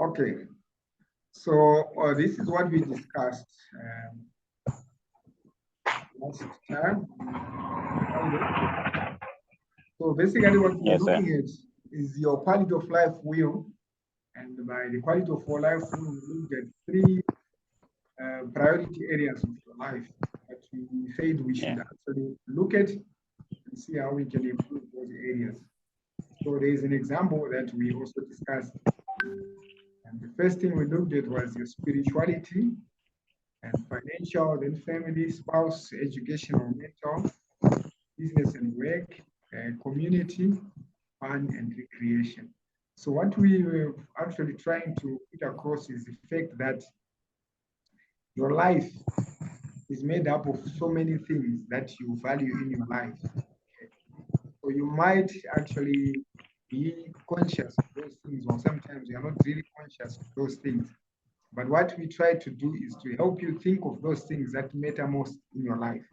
Okay, so this is what we discussed last time. So basically what we're Yes, sir. looking at is your quality of life wheel. And by the quality of our life wheel, we looked at three priority areas of your life that we said we should Yeah. actually look at and see how we can improve those areas. So there is an example that we also discussed. And the first thing we looked at was your spirituality and financial, then family, spouse, educational, mental, business and work, community, fun, and recreation. So what we were actually trying to put across is the fact that your life is made up of so many things that you value in your life. Okay. So you might actually be conscious of those things, or sometimes you're not really conscious of those things. But what we try to do is to help you think of those things that matter most in your life.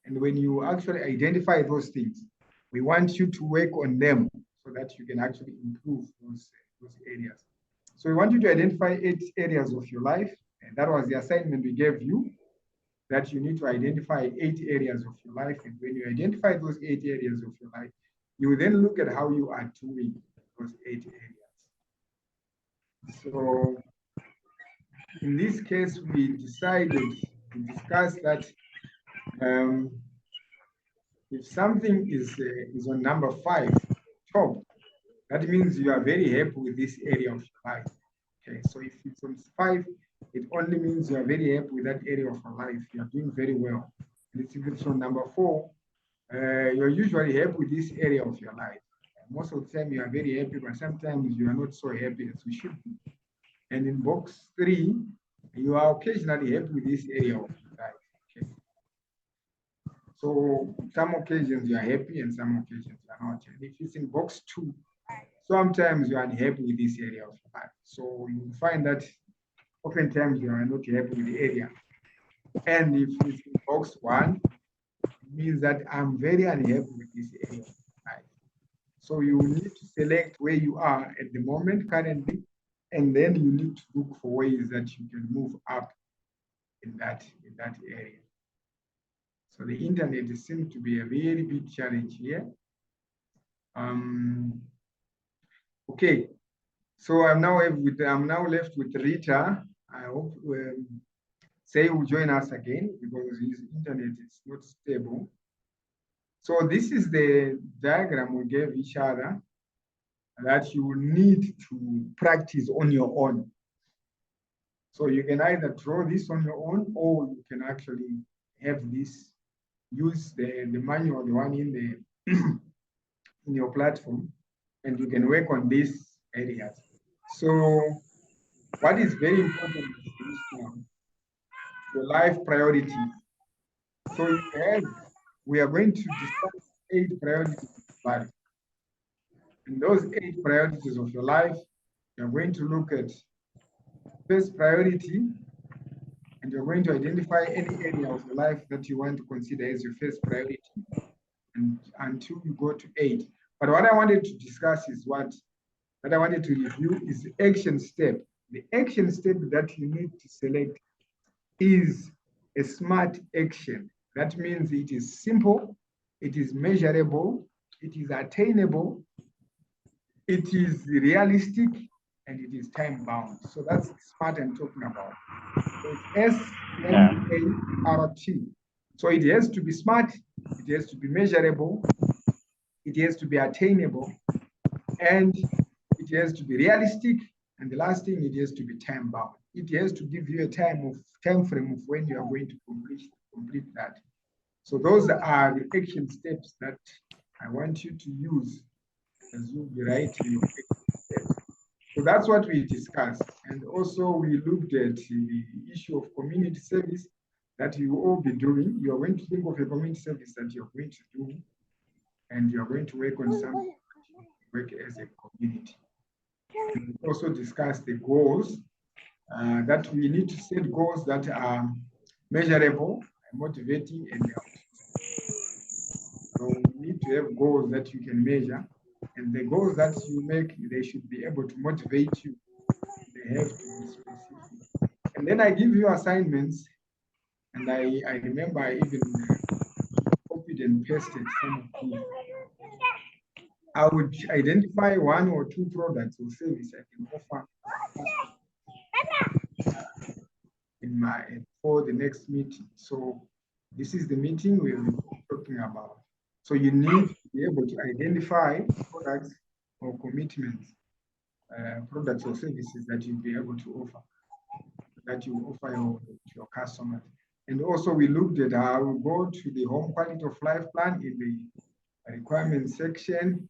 And when you actually identify those things, we want you to work on them so that you can actually improve those areas. So we want you to identify 8 areas of your life. And that was the assignment we gave you, that you need to identify 8 areas of your life. And when you identify those 8 areas of your life, you then look at how you are doing those 8 areas. So in this case, we decided to discuss that um, if something is on number 5, top, that means you are very happy with this area of your life. Okay, so if it's on 5, it only means you are very happy with that area of your life. You are doing very well. And if it's on number 4, you're usually happy with this area of your life. Most of the time you are very happy, but sometimes you are not so happy as you should be. And in box 3, you are occasionally happy with this area of your life. Okay. So some occasions you are happy and some occasions you are not. And if it's in box 2, sometimes you are unhappy with this area of your life. So you find that oftentimes you are not happy with the area. And if it's in box 1, it means that I'm very unhappy with this area of life. So you need to select where you are at the moment currently, and then you need to look for ways that you can move up in that area. So the internet seems to be a very big challenge here. Okay, so I'm now left with Rita. I hope Say will join us again because his internet is not stable. So this is the diagram we gave each other that you will need to practice on your own. So you can either draw this on your own, or you can actually have this, use the manual, the one in the in your platform, and you can work on these areas. So what is very important is this one, your life priorities. So we are going to discuss 8 priorities of life. In those 8 priorities of your life, you're going to look at first priority, and you're going to identify any area of your life that you want to consider as your first priority, and until you go to 8. But what I wanted to discuss is that I wanted to review is the action step. The action step that you need to select is a SMART action. That means it is simple, it is measurable, it is attainable, it is realistic, and it is time bound. So that's SMART I'm talking about. So it's SMART. So it has to be smart, it has to be measurable, it has to be attainable, and it has to be realistic. And the last thing, it has to be time bound. It has to give you a time frame of when you are going to complete that. So those are the action steps that I want you to use as you'll be writing your action steps. So that's what we discussed. And also we looked at the issue of community service that you will all be doing. You are going to think of a community service that you're going to do, and you're going to work on some work as a community. And we also discussed the goals, that we need to set goals that are measurable, motivating, and so we need to have goals that you can measure. And the goals that you make, they should be able to motivate you. They have to be specific. And then I give you assignments, and I remember I even copied and pasted some of these. I would identify one or two products or service I can offer in my for the next meeting. So this is the meeting we'll be talking about. So you need to be able to identify products or commitments, products or services that you'll be able to offer, that you offer your customers. And also we looked at how we go to the home quality of life plan in the requirements section,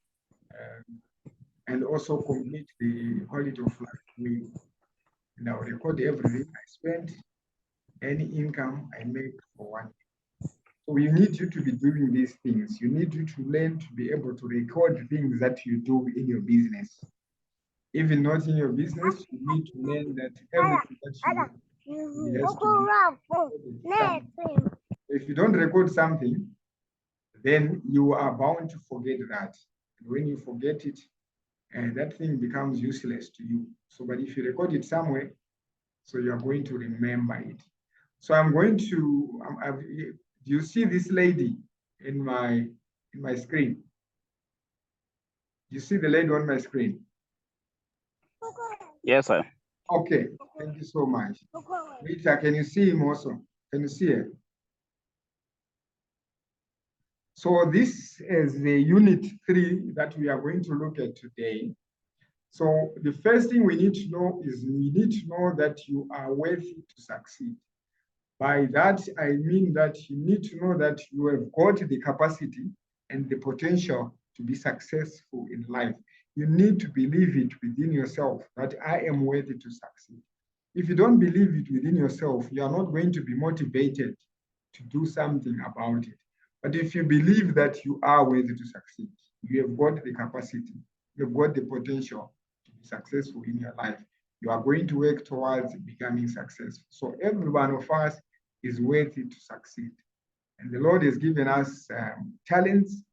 and also complete the quality of life wheel. And I'll record everything I spent, any income I make for 1 year. So we need you to be doing these things. You need you to learn to be able to record things that you do in your business. Even not in your business, you need to learn that everything that you do, it has to be. If you don't record something, then you are bound to forget that. And when you forget it, that thing becomes useless to you. So, but if you record it somewhere, so you are going to remember it. So I'm going to, do you see this lady in my screen? You see the lady on my screen? Yes, sir. Okay, thank you so much. Rita, can you see him also? Can you see her? So this is the unit 3 that we are going to look at today. So the first thing we need to know is we need to know that you are worthy to succeed. By that, I mean that you need to know that you have got the capacity and the potential to be successful in life. You need to believe it within yourself that I am worthy to succeed. If you don't believe it within yourself, you are not going to be motivated to do something about it. But if you believe that you are worthy to succeed, you have got the capacity, you have got the potential to be successful in your life, you are going to work towards becoming successful. So every one of us is worthy to succeed. And the Lord has given us talents,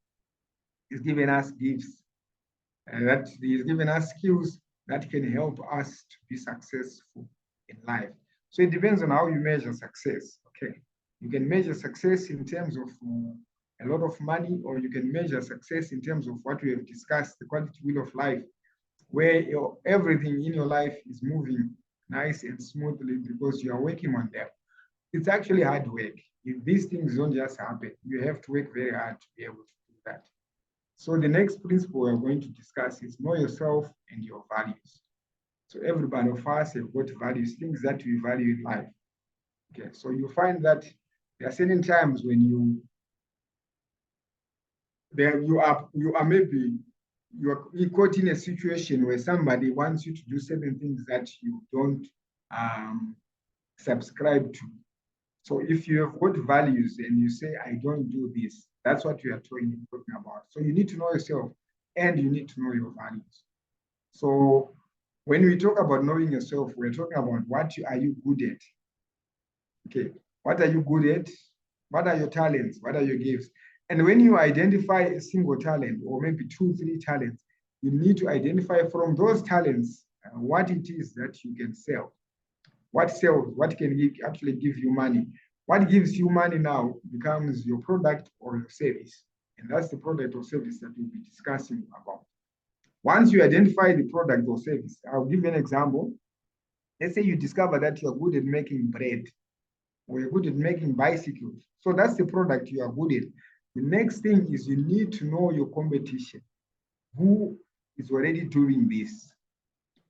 He's given us gifts, and that He's given us skills that can help us to be successful in life. So it depends on how you measure success. Okay, you can measure success in terms of a lot of money, or you can measure success in terms of what we have discussed, the quality wheel of life, where everything in your life is moving nice and smoothly because you are working on them. It's actually hard work. If these things don't just happen, you have to work very hard to be able to do that. So the next principle we're going to discuss is know yourself and your values. So every one of us have got values, things that we value in life. Okay, so you find that there are certain times when you are maybe you're caught in a situation where somebody wants you to do certain things that you don't subscribe to. So if you have got values and you say, I don't do this, that's what we are talking about. So you need to know yourself and you need to know your values. So when we talk about knowing yourself, we're talking about what are you good at? Okay, what are you good at? What are your talents? What are your gifts? And when you identify a single talent or maybe 2, 3 talents, you need to identify from those talents what it is that you can sell. What sells? What can actually give you money? What gives you money now becomes your product or your service. And that's the product or service that we'll be discussing about. Once you identify the product or service, I'll give you an example. Let's say you discover that you're good at making bread or you're good at making bicycles. So that's the product you are good at. The next thing is you need to know your competition. Who is already doing this?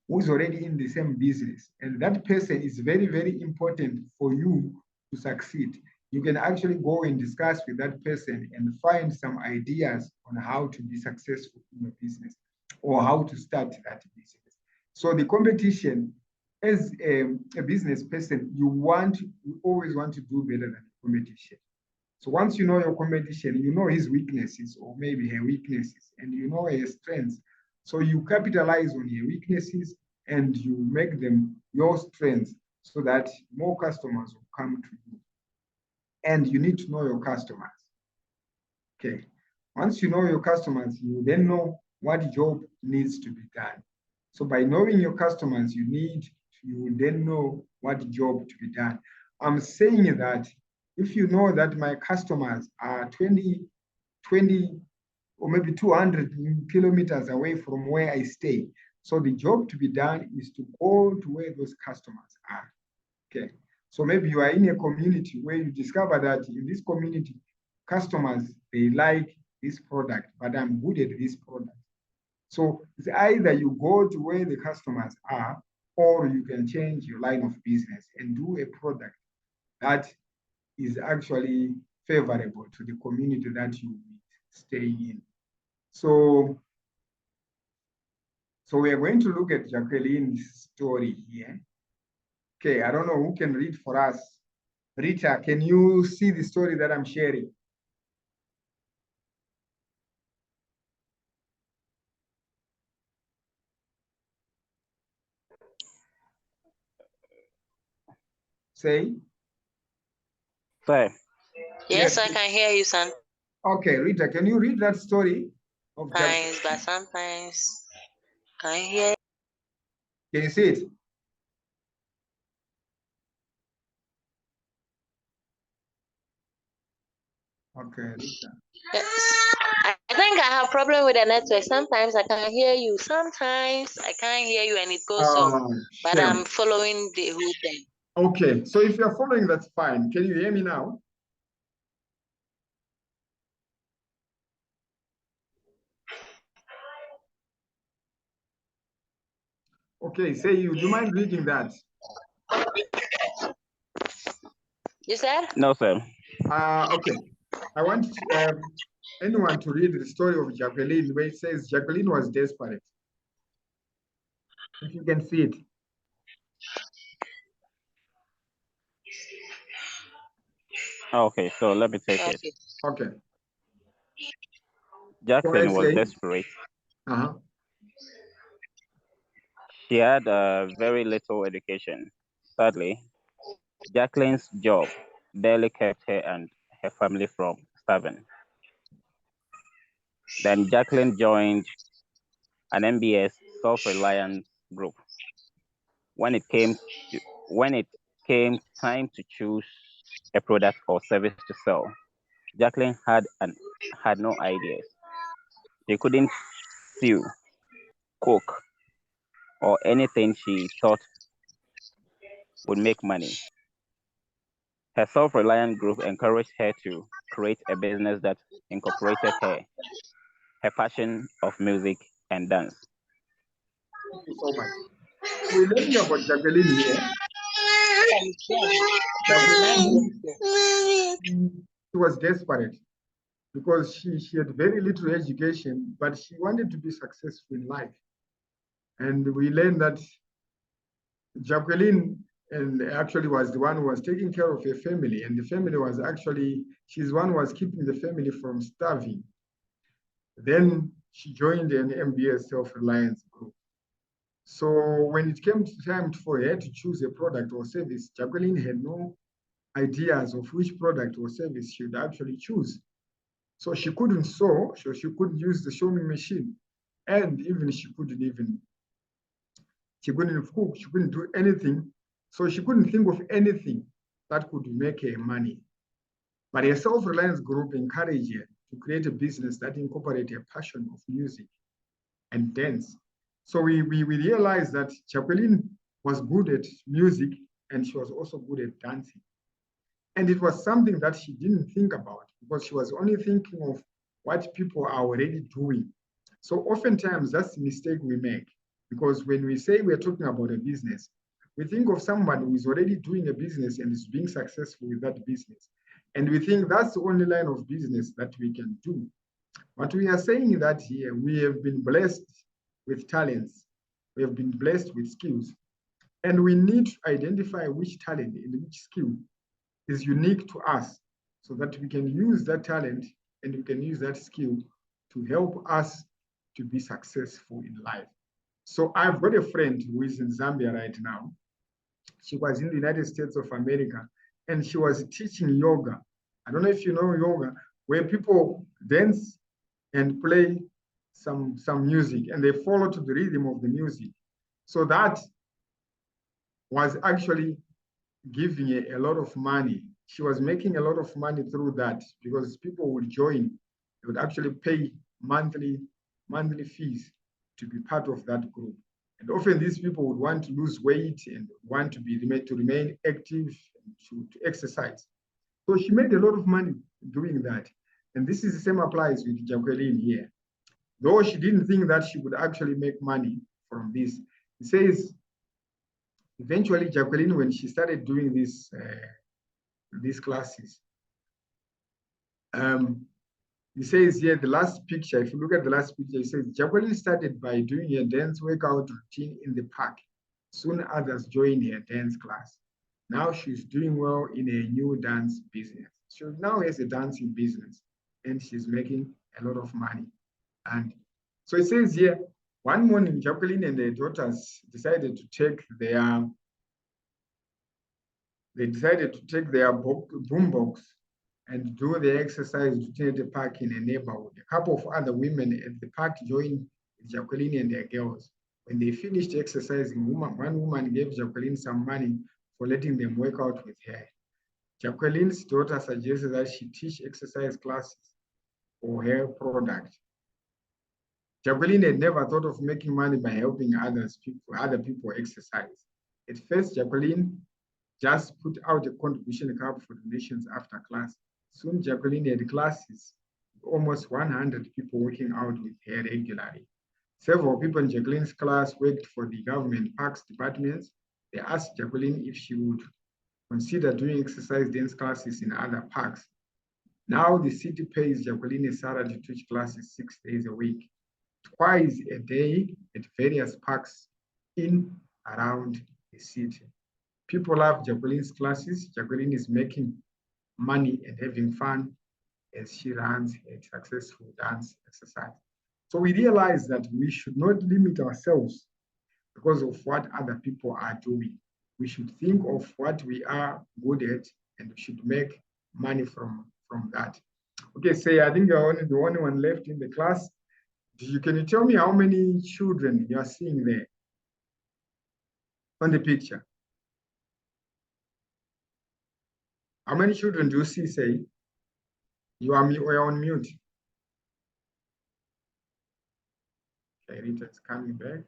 Who is already in the same business? And that person is very, very important for you to succeed. You can actually go and discuss with that person and find some ideas on how to be successful in your business or how to start that business. So the competition, as a business person, you always want to do better than the competition. So once you know your competition, you know his weaknesses or maybe her weaknesses, and you know her strengths. So you capitalize on your weaknesses and you make them your strengths so that more customers will come to you. And you need to know your customers. Okay. Once you know your customers, you then know what job needs to be done. So by knowing your customers, you need you will then know what job to be done. I'm saying that if you know that my customers are 20 or maybe 200 kilometers away from where I stay, so the job to be done is to go to where those customers are. Okay. So maybe you are in a community where you discover that in this community, customers, they like this product, but I'm good at this product. So it's either you go to where the customers are, or you can change your line of business and do a product that is actually favorable to the community that you stay in. So we are going to look at Jacqueline's story here. Okay, I don't know who can read for us. Rita, can you see the story that I'm sharing? Say. Sir. Yes, I can hear you, son. Okay, Rita, can you read that story? Sometimes, but sometimes can I hear? Can you see it? Okay, Rita. Yes. I think I have problem with the network. Sometimes I can hear you. Sometimes I can't hear you and it goes off. But I'm following the whole thing. Okay, so if you're following, that's fine. Can you hear me now? Okay, say you. Do you mind reading that? You said? No, sir. Okay. I want anyone to read the story of Jacqueline, where it says Jacqueline was desperate. If you can see it. Okay, so let me take it. Okay. Jacqueline was desperate. She had very little education. Sadly, Jacqueline's job barely kept her and her family from starving. Then Jacqueline joined an MBS self-reliance group. When it came time to choose a product or service to sell, Jacqueline had no ideas. She couldn't sew, cook, or anything she thought would make money. Her self-reliant group encouraged her to create a business that incorporated her passion of music and dance. Thank you so much. We're learning about Jacqueline here. She was desperate because she had very little education, but she wanted to be successful in life. And we learned that Jacqueline and actually was the one who was taking care of her family, and the family was actually, she's one who was keeping the family from starving. Then she joined an MBS self-reliance group. So when it came to time for her to choose a product or service, Jacqueline had no ideas of which product or service she would actually choose. So she couldn't sew, so she couldn't use the sewing machine. And even she couldn't cook, she couldn't do anything. So she couldn't think of anything that could make her money. But a self-reliance group encouraged her to create a business that incorporated a passion of music and dance. So we realized that Jacqueline was good at music and she was also good at dancing. And it was something that she didn't think about because she was only thinking of what people are already doing. So oftentimes that's the mistake we make, because when we say we're talking about a business, we think of someone who is already doing a business and is being successful with that business. And we think that's the only line of business that we can do. But we are saying that here, we have been blessed with talents. We have been blessed with skills. And we need to identify which talent and which skill is unique to us so that we can use that talent and we can use that skill to help us to be successful in life. So I've got a friend who is in Zambia right now. She was in the United States of America and she was teaching yoga. I don't know if you know yoga, where people dance and play some music and they follow to the rhythm of the music. So that was actually giving a lot of money. She was making a lot of money through that because people would join. They would actually pay monthly fees to be part of that group. And often these people would want to lose weight and want to remain active and to exercise. So she made a lot of money doing that. And this is the same applies with Jacqueline here. Though she didn't think that she would actually make money from this. It says, eventually Jacqueline, when she started doing these classes, it says here, the last picture, if you look at the last picture, it says, Jacqueline started by doing a dance workout routine in the park. Soon others joined her dance class. Now she's doing well in a new dance business. She now has a dancing business and she's making a lot of money. And so it says here, one morning, Jacqueline and their daughters decided to take their boombox and do the exercise routine at the park in a neighborhood. A couple of other women at the park joined Jacqueline and their girls. When they finished exercising, one woman gave Jacqueline some money for letting them work out with her. Jacqueline's daughter suggested that she teach exercise classes for her product. Jacqueline had never thought of making money by helping other people exercise. At first, Jacqueline just put out a contribution card for donations after class. Soon, Jacqueline had classes, almost 100 people working out with her regularly. Several people in Jacqueline's class worked for the government parks departments. They asked Jacqueline if she would consider doing exercise dance classes in other parks. Now the city pays Jacqueline a salary to teach classes 6 days a week, twice a day at various parks in around the city. People love Jacqueline's classes. Jacqueline is making money and having fun as she runs a successful dance exercise. So we realize that we should not limit ourselves because of what other people are doing. We should think of what we are good at and we should make money from that. Okay, say I think you're only the only one left in the class. Can you tell me how many children you are seeing there on the picture? How many children do you see, say? You are on mute. Okay, Rita's coming back.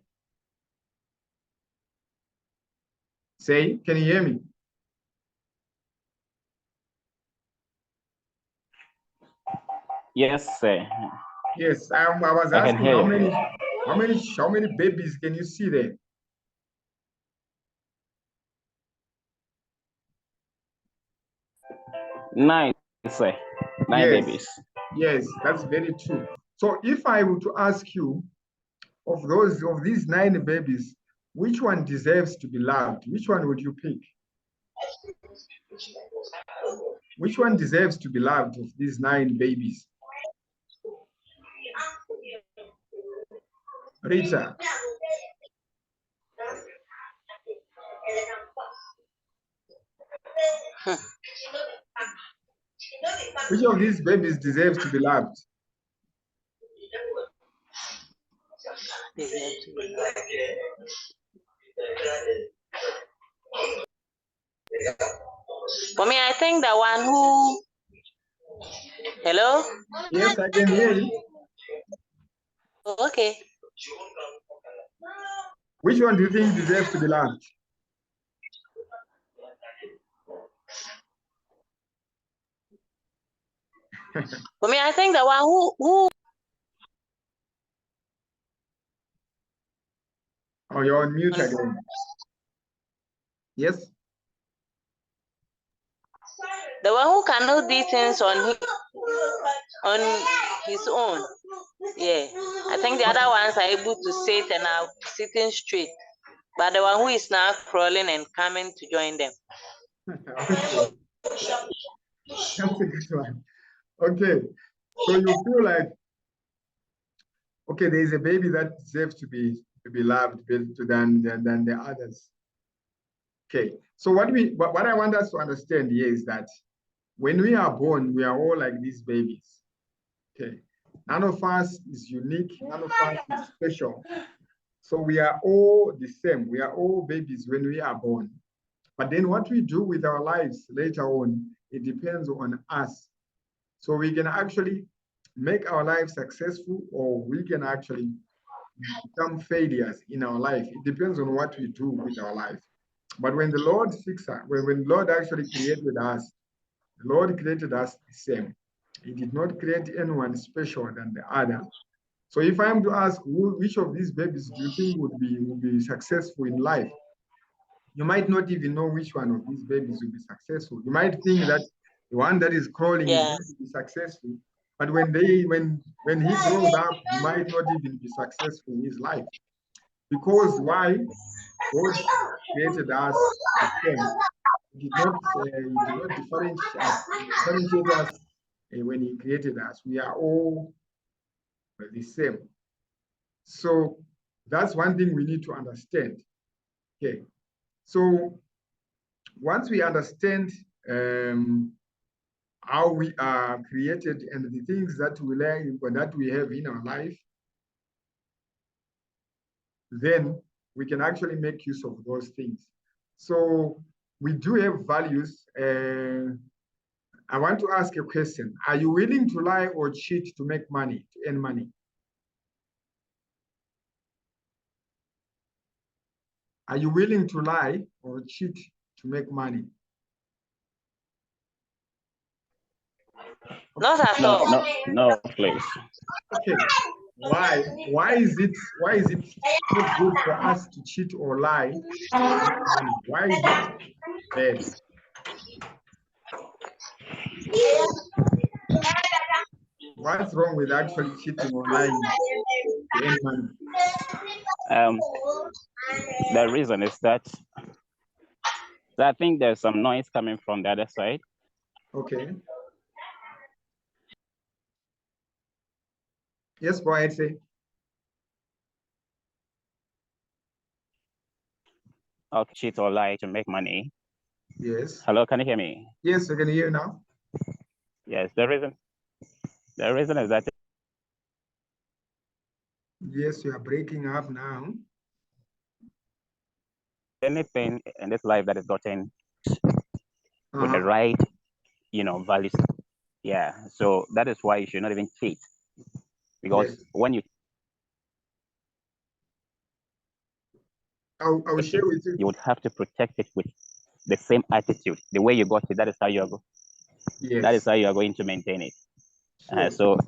Say, can you hear me? Yes, sir. Yes, I was asking how many babies can you see there? Nine, sir. Nine babies. Yes, that's very true. So if I were to ask you, of these 9 babies, which one deserves to be loved? Which one would you pick? Which one deserves to be loved of these 9 babies? Rita. Which of these babies deserves to be loved? For me, I think the one who... Hello? Yes, I can hear you. Okay. Which one do you think deserves to be loved? For me, I think the one who... Oh, you're on mute again. Yes? The one who cannot do things on his own. Yeah. I think the other ones are able to sit and are sitting straight. But the one who is now crawling and coming to join them. Okay. That's a good one. Okay. So you feel like, okay, there is a baby that deserves to be loved than the others. Okay. So what I want us to understand here is that when we are born, we are all like these babies. Okay. None of us is unique. None of us is special. So we are all the same. We are all babies when we are born. But then what we do with our lives later on, it depends on us. So we can actually make our life successful, or we can actually become failures in our life. It depends on what we do with our life. But when the Lord fixed us, when the Lord actually created us, the Lord created us the same. He did not create anyone special than the other. So if I am to ask which of these babies do you think would be successful in life, you might not even know which one of these babies will be successful. You might think that the one that is crawling is going to be successful, but when he grows up, he might not even be successful in his life. Because why? God created us the same. He did not differentiate us when he created us. We are all the same. So that's one thing we need to understand. Okay. So once we understand how we are created and the things that we learn or that we have in our life, then we can actually make use of those things. So we do have values. I want to ask a question. Are you willing to lie or cheat to make money, to earn money? Are you willing to lie or cheat to make money? Not at all. No, please. Okay. Why? Why is it not good for us to cheat or lie to make money? Why is it bad? What's wrong with actually cheating or lying to earn money? The reason is that I think there's some noise coming from the other side. Okay. Yes, go ahead, say. Okay, cheat or lie to make money. Yes. Hello, can you hear me? Yes, I can hear you now. Yes, the reason is that. Yes, you are breaking up now. Anything in this life that is gotten with the right, values. Yeah. So that is why you should not even cheat. Because when you I'll share with you. You would have to protect it with the same attitude. The way you got it, that is how you are Yes. That is how you are going to maintain it. Sure. So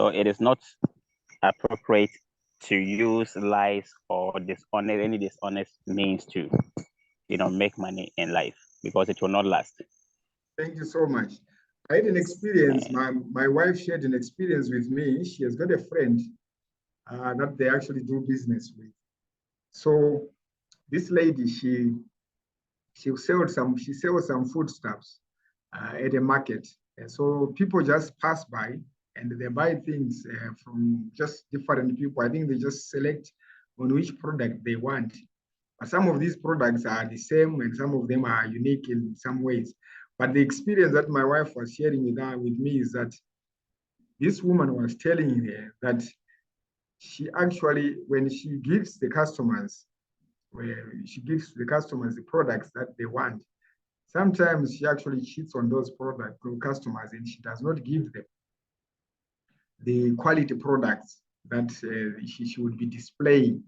it is not appropriate to use lies or any dishonest means to, make money in life, because it will not last. Thank you so much. I had an experience. My wife shared an experience with me. She has got a friend that they actually do business with. So this lady, she sells some foodstuffs at a market. And so people just pass by and they buy things from just different people. I think they just select on which product they want. But some of these products are the same and some of them are unique in some ways. But the experience that my wife was sharing with me is that this woman was telling her that she actually, when she gives the customers, the products that they want, sometimes she actually cheats on those customers and she does not give them the quality products that she would be displaying.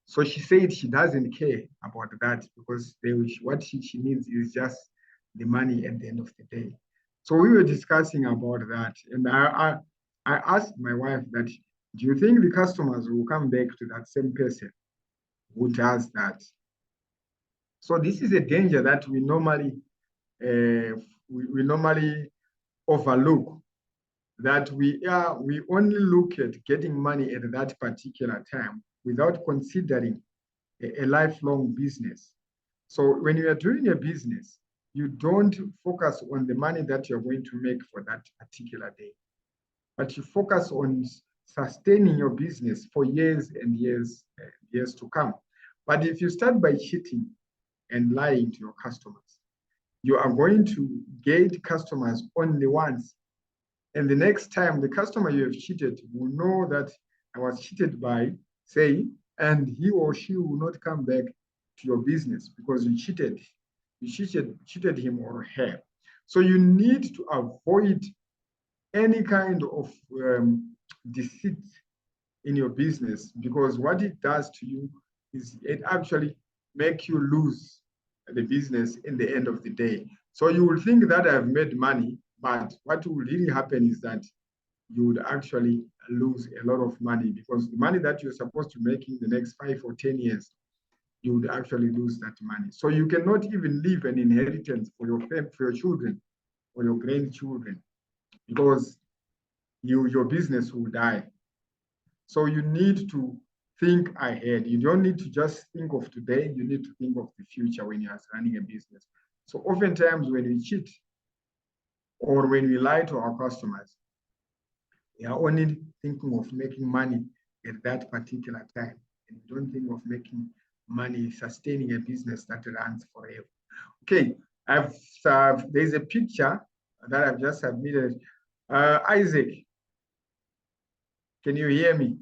So she said she doesn't care about that because what she needs is just the money at the end of the day. So we were discussing about that. And I asked my wife that, do you think the customers will come back to that same person who does that? So this is a danger that we normally overlook, that we only look at getting money at that particular time without considering a lifelong business. So when you are doing a business, you don't focus on the money that you're going to make for that particular day, but you focus on sustaining your business for years and years to come. But if you start by cheating and lying to your customers, you are going to get customers only once. And the next time the customer you have cheated will know that I was cheated by, say, and he or she will not come back to your business because you cheated him or her. So you need to avoid any kind of deceit in your business, because what it does to you is it actually make you lose the business in the end of the day. So you will think that I've made money, but what will really happen is that you would actually lose a lot of money, because the money that you're supposed to make in the next 5 or 10 years, you would actually lose that money. So you cannot even leave an inheritance for your children or your grandchildren, because your business will die. So you need to think ahead. You don't need to just think of today, you need to think of the future when you're running a business. So oftentimes when we cheat or when we lie to our customers, we are only thinking of making money at that particular time. And we don't think of making money, sustaining a business that runs forever. Okay, there's a picture that I've just submitted. Isaac, can you hear me?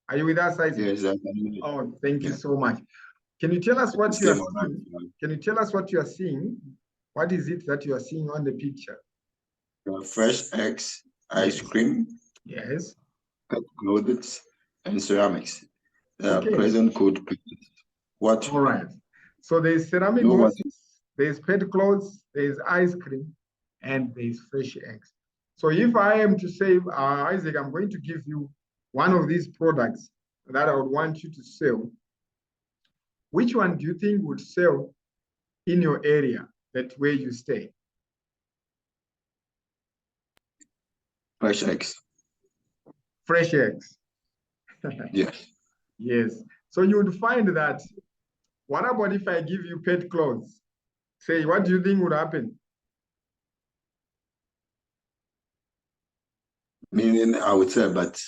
Are you with us, Isaac? Yes, I can. Oh, thank you so much. Can you tell us what you are seeing? Can you tell us what you are seeing? What is it that you are seeing on the picture? Fresh eggs, ice cream, yes, pet clothes, and ceramics. Okay. Present code. What? All right. So there's ceramic horses, there's pet clothes, there's ice cream, and there's fresh eggs. So if I am to say, Isaac, I'm going to give you one of these products that I would want you to sell, which one do you think would sell in your area, that where you stay? Fresh eggs. Fresh eggs. Yes. Yes. So you would find that, what about if I give you pet clothes? Say, what do you think would happen? Meaning, I would say, but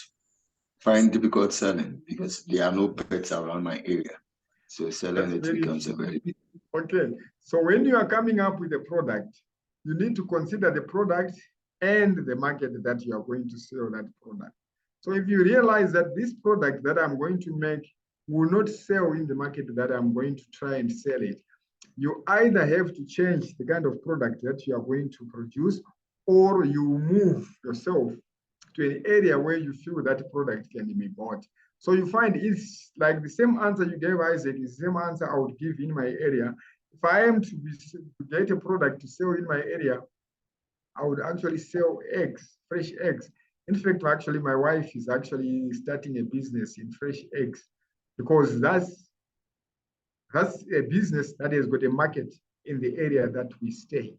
find difficult selling because there are no pets around my area. So selling it becomes a very big. Okay. So when you are coming up with a product, you need to consider the product and the market that you are going to sell that product. So if you realize that this product that I'm going to make will not sell in the market that I'm going to try and sell it, you either have to change the kind of product that you are going to produce, or you move yourself to an area where you feel that product can be bought. So you find it's like the same answer you gave Isaac is the same answer I would give in my area. If I am to get a product to sell in my area, I would actually sell eggs, fresh eggs. In fact, actually, my wife is actually starting a business in fresh eggs, because that's a business that has got a market in the area that we stay.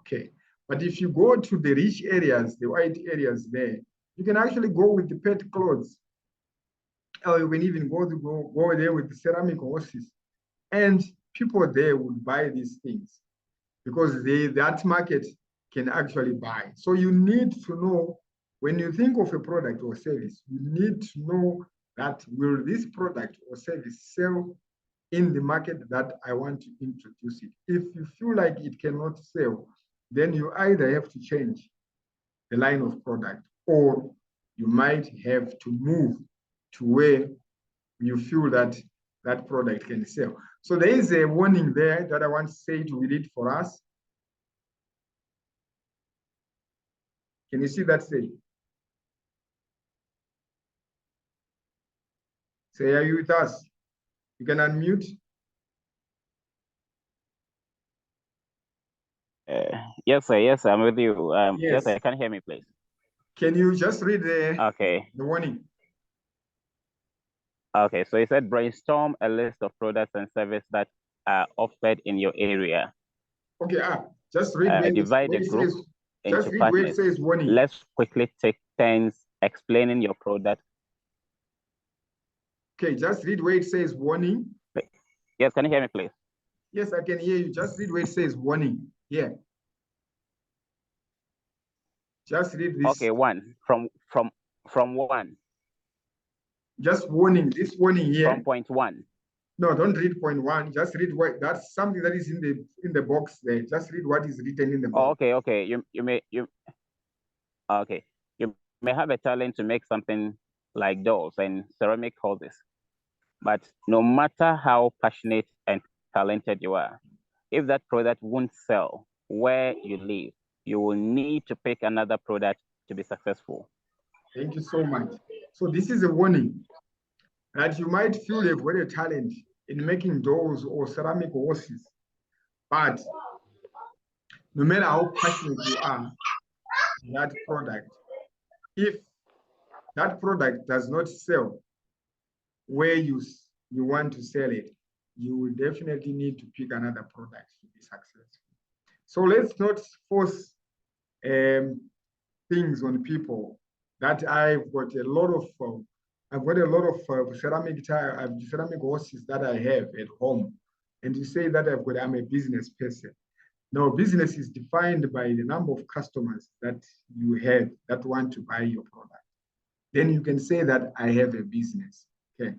Okay. But if you go to the rich areas, the white areas there, you can actually go with the pet clothes. Or you can even go there with the ceramic horses. And people there would buy these things because that market can actually buy. So you need to know, when you think of a product or service, you need to know that will this product or service sell in the market that I want to introduce it. If you feel like it cannot sell, then you either have to change the line of product, or you might have to move to where you feel that that product can sell. So there is a warning there that I want to say to read for us. Can you see that, say? Say, are you with us? You can unmute. Yes, sir. Yes, I'm with you. Yes, sir. Can you hear me, please? Can you just read the warning? Okay, so it said brainstorm a list of products and services that are offered in your area. Okay, just read divide the group into partners. Where it says warning. Let's quickly take turns explaining your product. Okay, just read where it says warning. Yes, can you hear me, please? Yes, I can hear you. Just read where it says warning. Yeah. Just read this. Okay, one from one. Just warning. This warning here. From point one. No, don't read point one. Just read what that's something that is in the box there. Just read what is written in the box. Oh, okay. You may have a talent to make something like doors and ceramic houses. But no matter how passionate and talented you are, if that product won't sell where you live, you will need to pick another product to be successful. Thank you so much. So this is a warning that you might feel you've got a talent in making doors or ceramic horses, but no matter how passionate you are in that product, if that product does not sell where you want to sell it, you will definitely need to pick another product to be successful. So let's not force things on people. That I've got a lot of ceramic horses that I have at home, and you say that I'm a business person. No, business is defined by the number of customers that you have that want to buy your product. Then you can say that I have a business. Okay.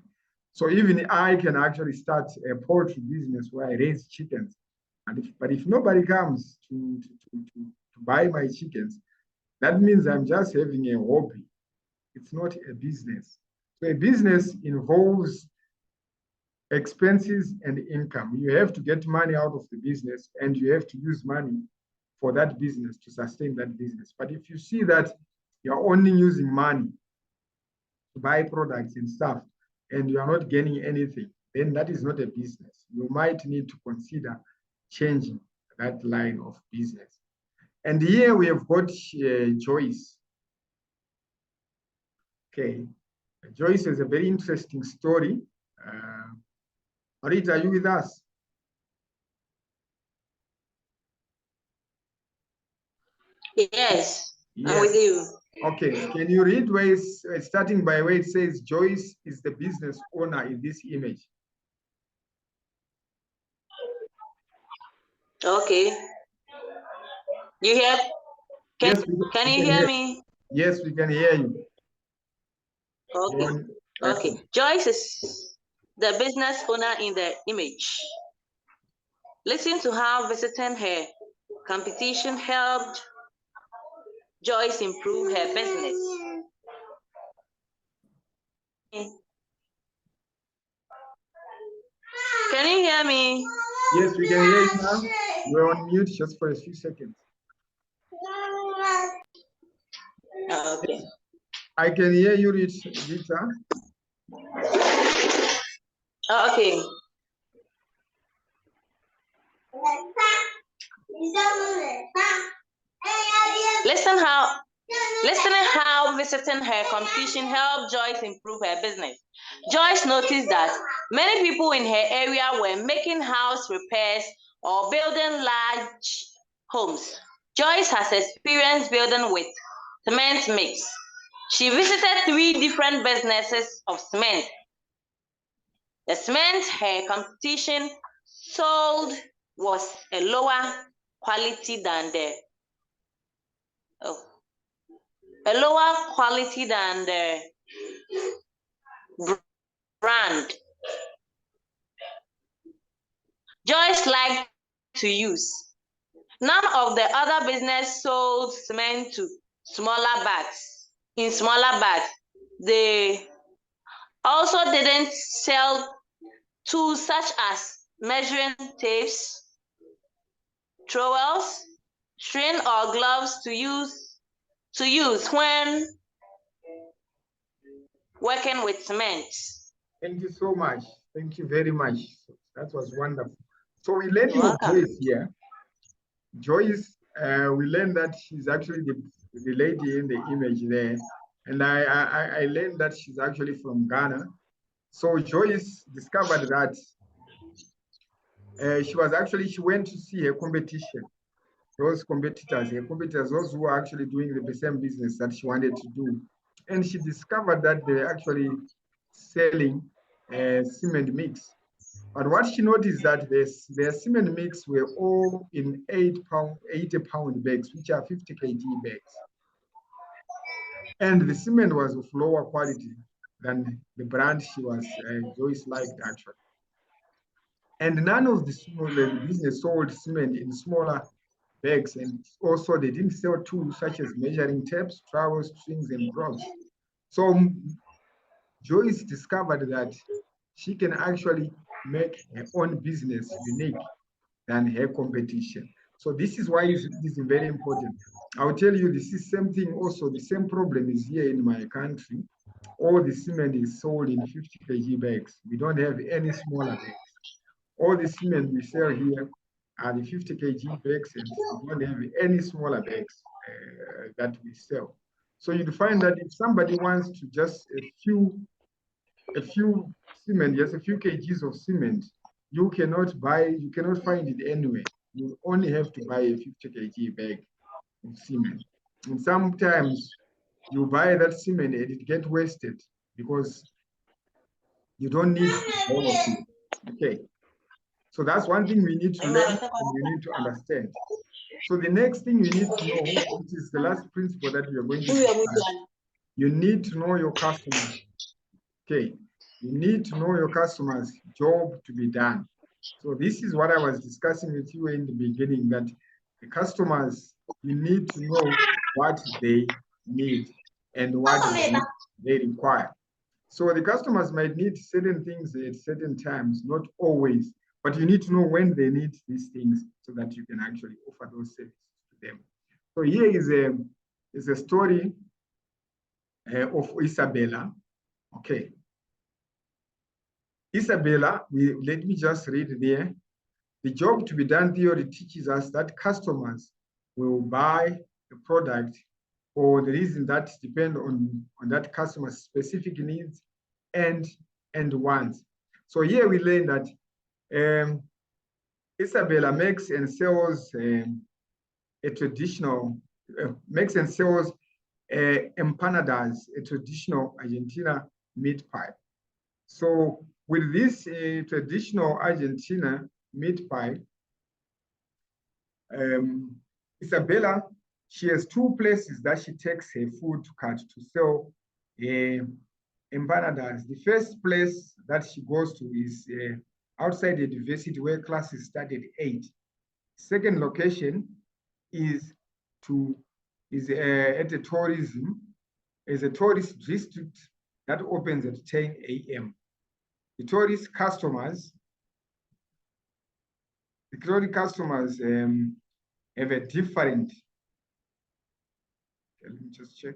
So even I can actually start a poultry business where I raise chickens. But if nobody comes to buy my chickens, that means I'm just having a hobby. It's not a business. So a business involves expenses and income. You have to get money out of the business, and you have to use money for that business to sustain that business. But if you see that you're only using money to buy products and stuff, and you are not gaining anything, then that is not a business. You might need to consider changing that line of business. And here we have got Joyce. Okay, Joyce has a very interesting story. Marita, are you with us? Yes, I'm with you. Okay, can you read where it's starting by where it says Joyce is the business owner in this image? Okay. You hear? Yes, can you hear me? Yes, we can hear you. Okay. Okay. Joyce is the business owner in the image. Listen to how visiting her competition helped Joyce improve her business. Can you hear me? Yes, we can hear you now. You're on mute just for a few seconds. Okay. I can hear you, Rita. Okay. Listening how visiting her competition helped Joyce improve her business. Joyce noticed that many people in her area were making house repairs or building large homes. Joyce has experience building with cement mix. She visited 3 different businesses of cement. The cement her competition sold was a lower quality than the brand Joyce liked to use. None of the other business sold cement to smaller bags. In smaller bags, they also didn't sell tools such as measuring tapes, trowels, string, or gloves to use when working with cement. Thank you so much. Thank you very much. That was wonderful. So we learned of Joyce here. Joyce, we learned that she's actually the lady in the image there. And I learned that she's actually from Ghana. So Joyce discovered that she went to see her competition. Those competitors, those who are actually doing the same business that she wanted to do. And she discovered that they're actually selling cement mix. But what she noticed that their cement mix were all in 80 pound bags, which are 50 kg bags. And the cement was of lower quality than the brand she was Joyce liked actually. And none of the business sold cement in smaller bags, and also they didn't sell tools such as measuring tapes, trowels, strings, and props. So Joyce discovered that she can actually make her own business unique than her competition. So this is why it is very important. I'll tell you, this is same thing also, the same problem is here in my country. All the cement is sold in 50 kg bags. We don't have any smaller bags. All the cement we sell here are the 50 kg bags, and we don't have any smaller bags that we sell. So you'd find that if somebody wants to just a few cement, just a few kgs of cement, you cannot find it anywhere. You only have to buy a 50 kg bag of cement. And sometimes you buy that cement and it gets wasted because you don't need all of it. Okay. So that's one thing we need to learn and we need to understand. So the next thing you need to know, which is the last principle that we are going to discuss, you need to know your customers. Okay. You need to know your customers' job to be done. So this is what I was discussing with you in the beginning, that the customers, you need to know what they need and what they require. So the customers might need certain things at certain times, not always, but you need to know when they need these things so that you can actually offer those services to them. So here is a story of Isabella. Okay. Isabella, let me just read there. The job to be done theory teaches us that customers will buy a product for the reason that depend on that customer's specific needs and wants. So here we learn that Isabella makes and sells a traditional, makes and sells empanadas, a traditional Argentina meat pie. So with this traditional Argentina meat pie, Isabella, she has two places that she takes her food to cut to sell empanadas. The first place that she goes to is outside the university where classes start at 8. Second location is at a tourist district that opens at 10 a.m. The tourist customers have a different, let me just check.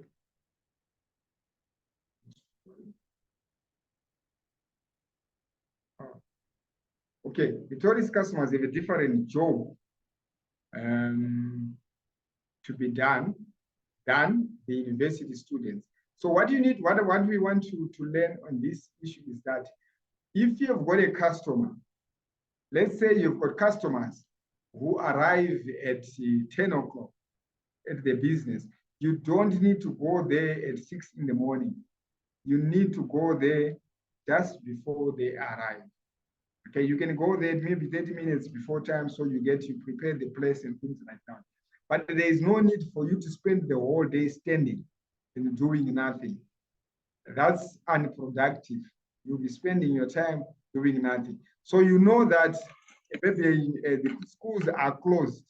Okay, the tourist customers have a different job to be done than the university students. So what you need, what we want to learn on this issue is that if you've got a customer, let's say you've got customers who arrive at 10 o'clock at the business, you don't need to go there at 6 in the morning. You need to go there just before they arrive. Okay, you can go there maybe 30 minutes before time so you prepare the place and things like that. But there is no need for you to spend the whole day standing and doing nothing. That's unproductive. You'll be spending your time doing nothing. So you know that the schools are closed,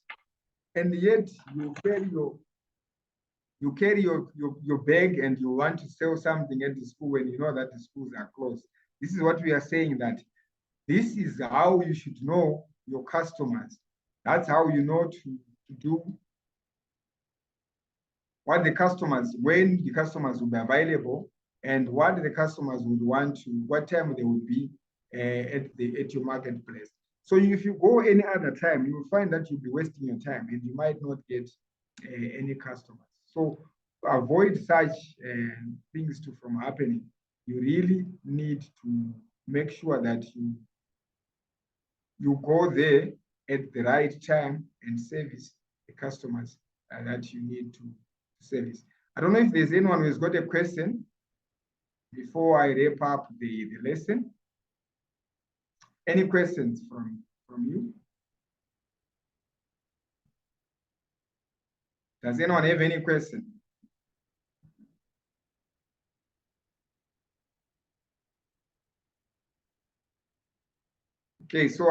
and yet you carry your bag and you want to sell something at the school when you know that the schools are closed. This is what we are saying, that this is how you should know your customers. That's how you know to do what the customers, when the customers will be available, and what the customers would want to, what time they would be at your marketplace. So if you go any other time, you will find that you'll be wasting your time and you might not get any customers. So to avoid such things from happening, you really need to make sure that you go there at the right time and service the customers that you need to service. I don't know if there's anyone who's got a question before I wrap up the lesson. Any questions from you? Does anyone have any question? Okay, so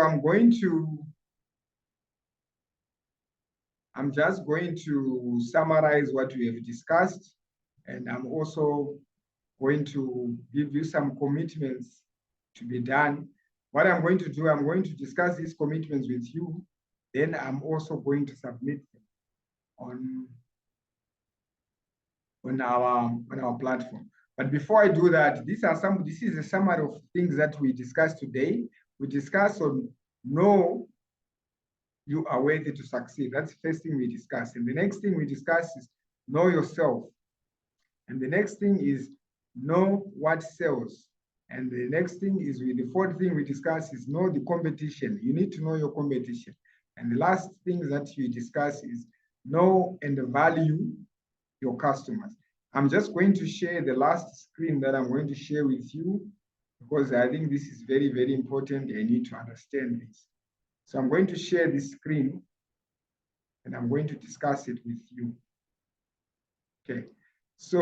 I'm just going to summarize what we have discussed, and I'm also going to give you some commitments to be done. What I'm going to do, I'm going to discuss these commitments with you. Then I'm also going to submit them on our platform. But before I do that, this is a summary of things that we discussed today. We discussed on know you are worthy to succeed. That's the first thing we discussed. And the next thing we discussed is know yourself. And the next thing is know what sells. And the next thing is the fourth thing we discuss is know the competition. You need to know your competition. And the last thing that we discuss is know and value your customers. I'm just going to share the last screen that I'm going to share with you because I think this is very, very important. I need to understand this. So I'm going to share this screen and I'm going to discuss it with you. Okay, so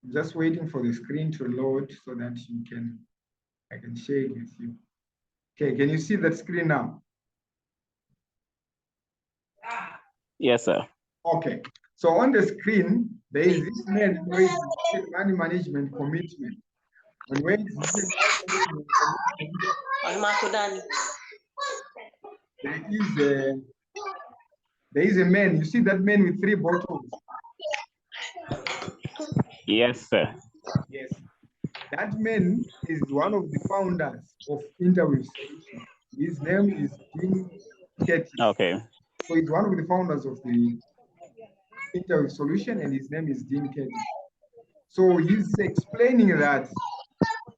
I'm just waiting for the screen to load so that I can share it with you. Okay, can you see that screen now? Yes, sir. Okay, so on the screen, there is this man who is money management commitment. And when it's money management commitment, there is a man. You see that man with 3 bottles? Yes, sir. Yes. That man is one of the founders of Interweave Solutions. His name is Dean Ketty. Okay. So he's one of the founders of the Interweave Solution, and his name is Dean Ketty. So he's explaining that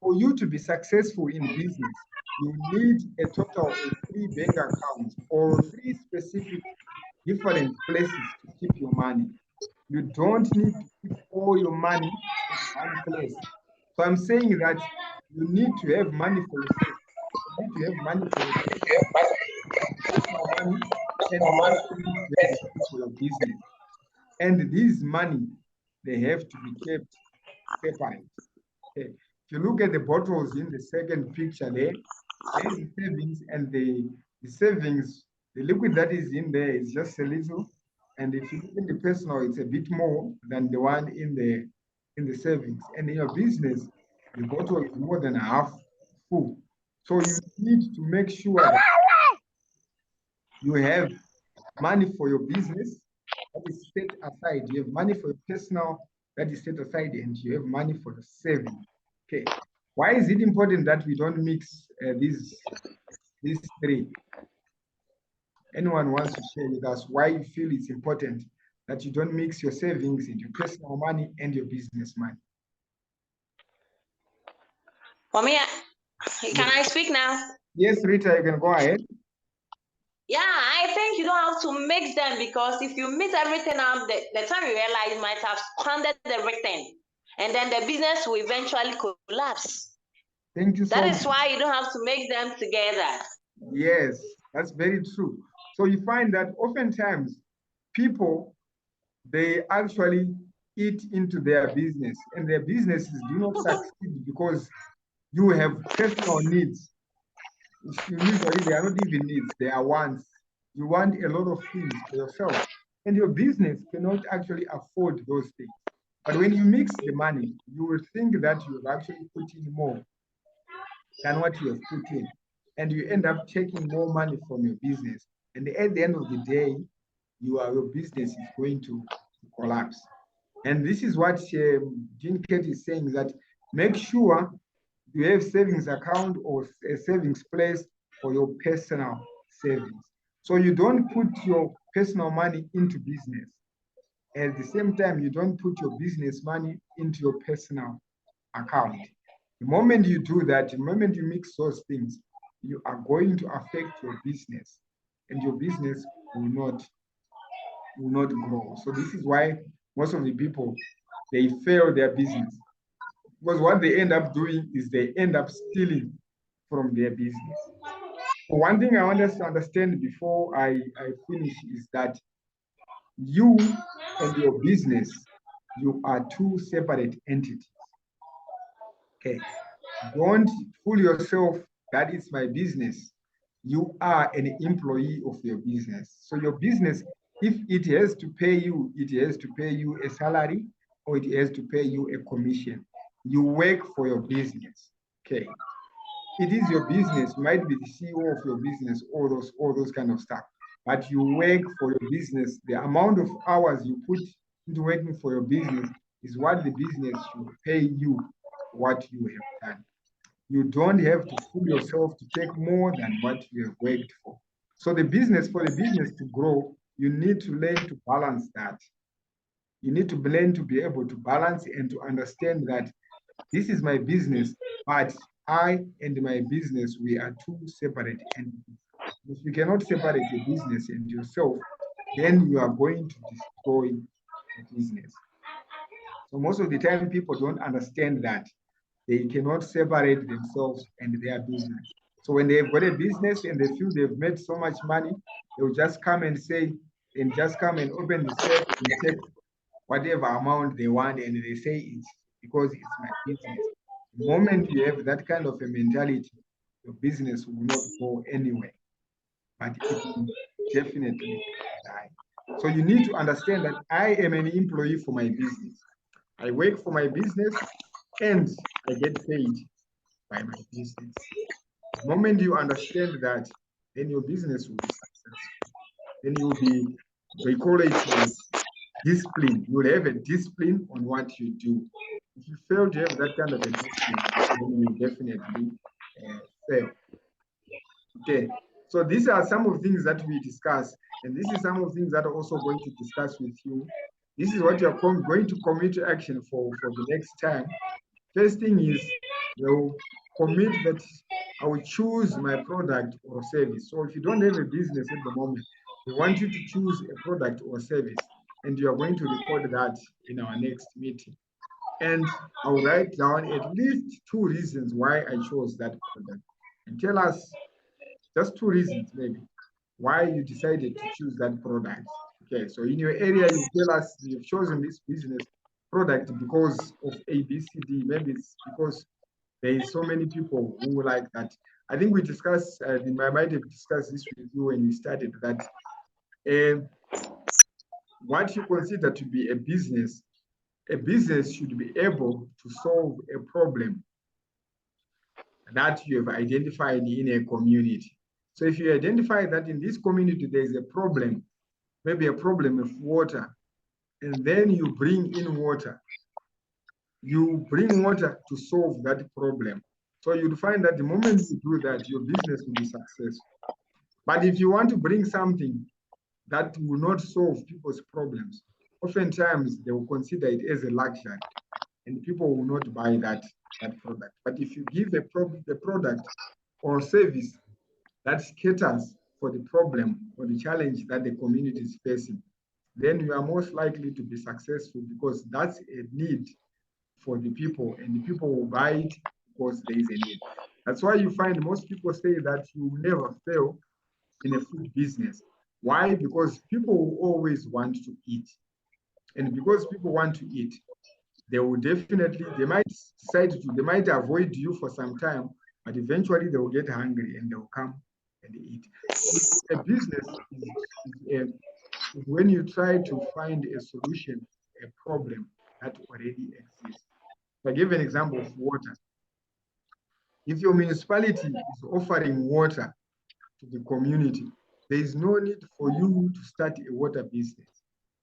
for you to be successful in business, you need a total of 3 bank accounts or 3 specific different places to keep your money. You don't need to keep all your money in one place. So I'm saying that you need to have money for yourself. You need to have money for yourself, money, and you also need to have money for your business. And this money, they have to be kept separate. Okay. If you look at the bottles in the second picture there is the savings, and the savings, the liquid that is in there is just a little. And if you look in the personal, it's a bit more than the one in the savings. And in your business, the bottle is more than half full. So you need to make sure that you have money for your business that is set aside. You have money for your personal that is set aside, and you have money for the saving. Okay. Why is it important that we don't mix these 3? Anyone wants to share with us why you feel it's important that you don't mix your savings into your personal money and your business money? For me, can I speak now? Yes, Rita, you can go ahead. Yeah, I think you don't have to mix them, because if you mix everything up, the time you realize you might have squandered everything, and then the business will eventually collapse. Thank you so much. That is why you don't have to mix them together. Yes, that's very true. So you find that oftentimes people, they actually eat into their business, and their businesses do not succeed because you have personal needs. Usually they are not even needs, they are wants. You want a lot of things for yourself, and your business cannot actually afford those things. But when you mix the money, you will think that you have actually put in more than what you have put in, and you end up taking more money from your business. And at the end of the day, your business is going to collapse. And this is what Dean Ketty is saying, that make sure you have savings account or a savings place for your personal savings. So you don't put your personal money into business. At the same time, you don't put your business money into your personal account. The moment you do that, the moment you mix those things, you are going to affect your business, and your business will not grow. So this is why most of the people, they fail their business, because what they end up doing is they end up stealing from their business. So one thing I want us to understand before I finish is that you and your business, you are 2 separate entities. Okay. Don't fool yourself that it's my business. You are an employee of your business. So your business, if it has to pay you, it has to pay you a salary, or it has to pay you a commission. You work for your business. Okay. It is your business. You might be the CEO of your business, all those kind of stuff. But you work for your business. The amount of hours you put into working for your business is what the business should pay you what you have done. You don't have to fool yourself to take more than what you have worked for. So for the business to grow, you need to learn to balance that. You need to learn to be able to balance and to understand that this is my business, but I and my business, we are two separate entities. If you cannot separate your business and yourself, then you are going to destroy the business. So most of the time, people don't understand that they cannot separate themselves and their business. So when they've got a business and they feel they've made so much money, they'll just come and say, and just come and open the safe and take whatever amount they want, and they say it's because it's my business. The moment you have that kind of a mentality, your business will not go anywhere, but it will definitely die. So you need to understand that I am an employee for my business. I work for my business and I get paid by my business. The moment you understand that, then your business will be successful. Then you'll be, we call it discipline. You will have a discipline on what you do. If you fail to have that kind of a discipline, then you definitely fail. Okay, so these are some of the things that we discuss, and this is some of the things that I'm also going to discuss with you. This is what you're going to commit to action for the next time. First thing is, you commit that I will choose my product or service. So if you don't have a business at the moment, we want you to choose a product or service, and you are going to record that in our next meeting. And I'll write down at least 2 reasons why I chose that product. And tell us just 2 reasons maybe why you decided to choose that product. Okay, so in your area, you tell us you've chosen this business product because of A, B, C, D. Maybe it's because there is so many people who like that. I think we discussed, I might have discussed this with you when we started, that what you consider to be a business should be able to solve a problem that you have identified in a community. So if you identify that in this community there is a problem, maybe a problem of water, and then you bring in water, you bring water to solve that problem. So you'd find that the moment you do that, your business will be successful. But if you want to bring something that will not solve people's problems, oftentimes they will consider it as a luxury, and people will not buy that product. But if you give a product or service that caters for the problem or the challenge that the community is facing, then you are most likely to be successful, because that's a need for the people, and the people will buy it because there is a need. That's why you find most people say that you will never fail in a food business. Why? Because people will always want to eat. And because people want to eat, they will definitely, they might avoid you for some time, but eventually they will get hungry and they will come and eat. A business is when you try to find a solution, a problem that already exists. I give an example of water. If your municipality is offering water to the community, there is no need for you to start a water business.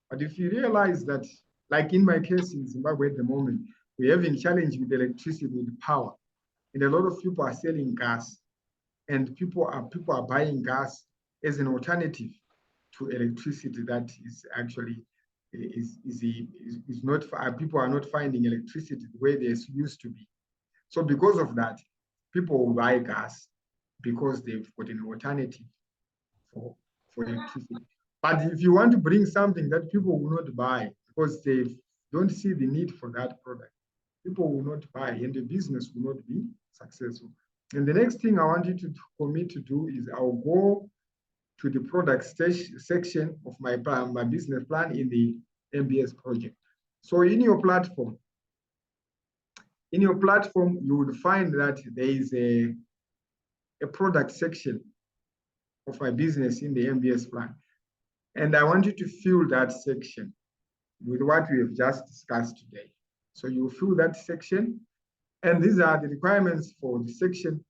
But if you realize that, like in my case in Zimbabwe at the moment, we're having challenge with electricity, with power, and a lot of people are selling gas, and people are buying gas as an alternative to electricity that is actually is not, people are not finding electricity the way they used to be. So because of that, people will buy gas because they've got an alternative for electricity. But if you want to bring something that people will not buy because they don't see the need for that product, people will not buy, and the business will not be successful. And the next thing I want you to commit to do is, I'll go to the product section of my business plan in the MBS project. So in your platform, you would find that there is a product section of my business in the MBS plan. And I want you to fill that section. with what we have just discussed today. So you fill that section, and these are the requirements for the section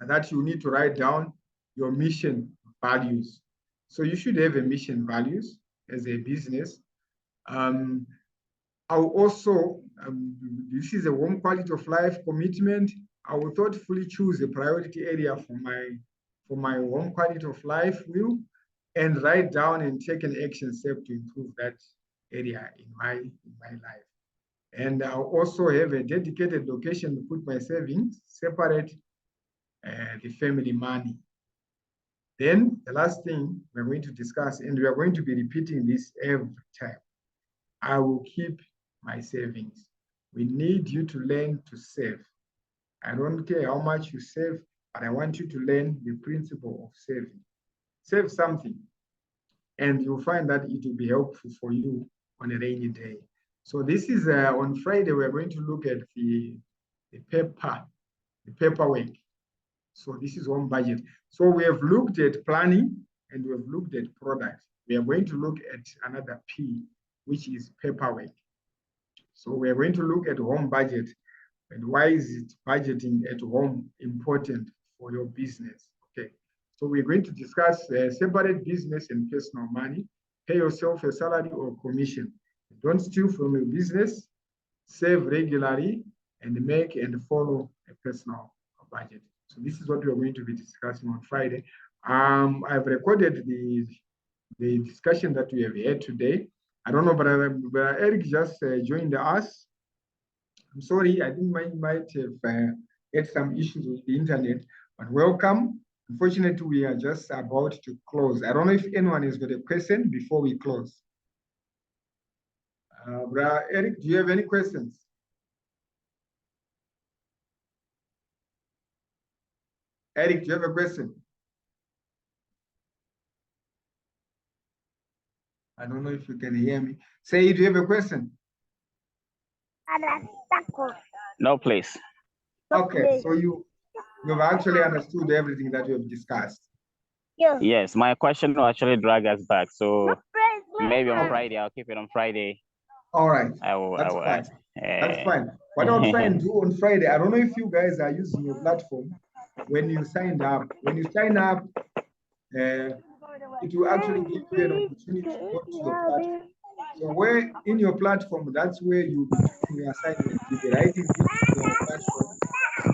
that you need to write down your mission values. So you should have a mission values as a business. I will also, this is a home quality of life commitment. I will thoughtfully choose a priority area for my home quality of life wheel, and write down and take an action step to improve that area in my life. And I'll also have a dedicated location to put my savings, separate the family money. Then the last thing we're going to discuss, and we are going to be repeating this every time, I will keep my savings. We need you to learn to save. I don't care how much you save, but I want you to learn the principle of saving. Save something, and you'll find that it will be helpful for you on a rainy day. So this is on Friday, we're going to look at the paperwork. So this is one budget. So we have looked at planning and we have looked at products. We are going to look at another P, which is paperwork. So we are going to look at home budget and why is it budgeting at home important for your business. Okay. So we're going to discuss separate business and personal money, pay yourself a salary or commission. Don't steal from your business, save regularly, and make and follow a personal budget. So this is what we're going to be discussing on Friday. I've recorded the discussion that we have had today. I don't know, but Eric just joined us. I'm sorry, I think I might have had some issues with the internet, but welcome. Unfortunately, we are just about to close. I don't know if anyone has got a question before we close. Eric, do you have any questions? Eric, do you have a question? I don't know if you can hear me. Say, do you have a question? No, please. Okay, so you've actually understood everything that we have discussed. Yes, my question will actually drag us back. So maybe on Friday, I'll keep it on Friday. All right. That's fine. That's fine. What I'll try and do on Friday, I don't know if you guys are using your platform when you signed up. When you sign up, it will actually give you an opportunity to go to your platform. So where in your platform, that's where you'll be doing your assignment. You'll be writing things in your platform.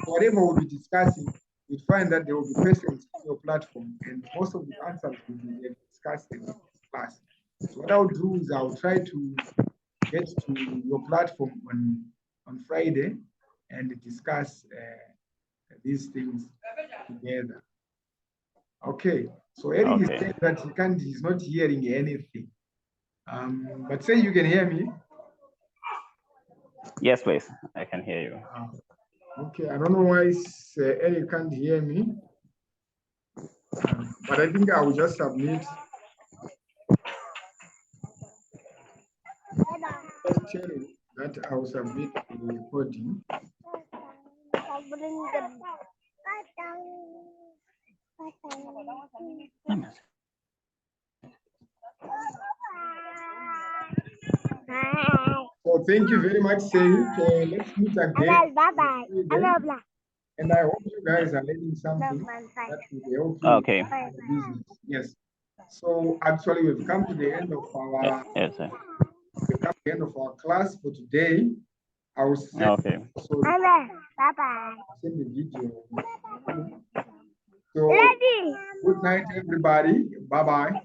Whatever we'll be discussing, you'll find that there will be questions in your platform, and most of the answers will be discussed in this class. So what I'll do is I'll try to get to your platform on Friday and discuss these things together. Okay, so Eric is saying that he's not hearing anything. But say you can hear me. Yes, please. I can hear you. Okay, I don't know why Eric can't hear me. But I think I will just submit. Just tell you that I will submit the recording. So thank you very much, Sayuk. Let's meet again. Bye-bye. And I hope you guys are learning something that will help you. Okay. Business. Yes. So actually, we've come to the end of our we've come to the end of our class for today. I will send Bye-bye. Send the video. So good night, everybody. Bye-bye.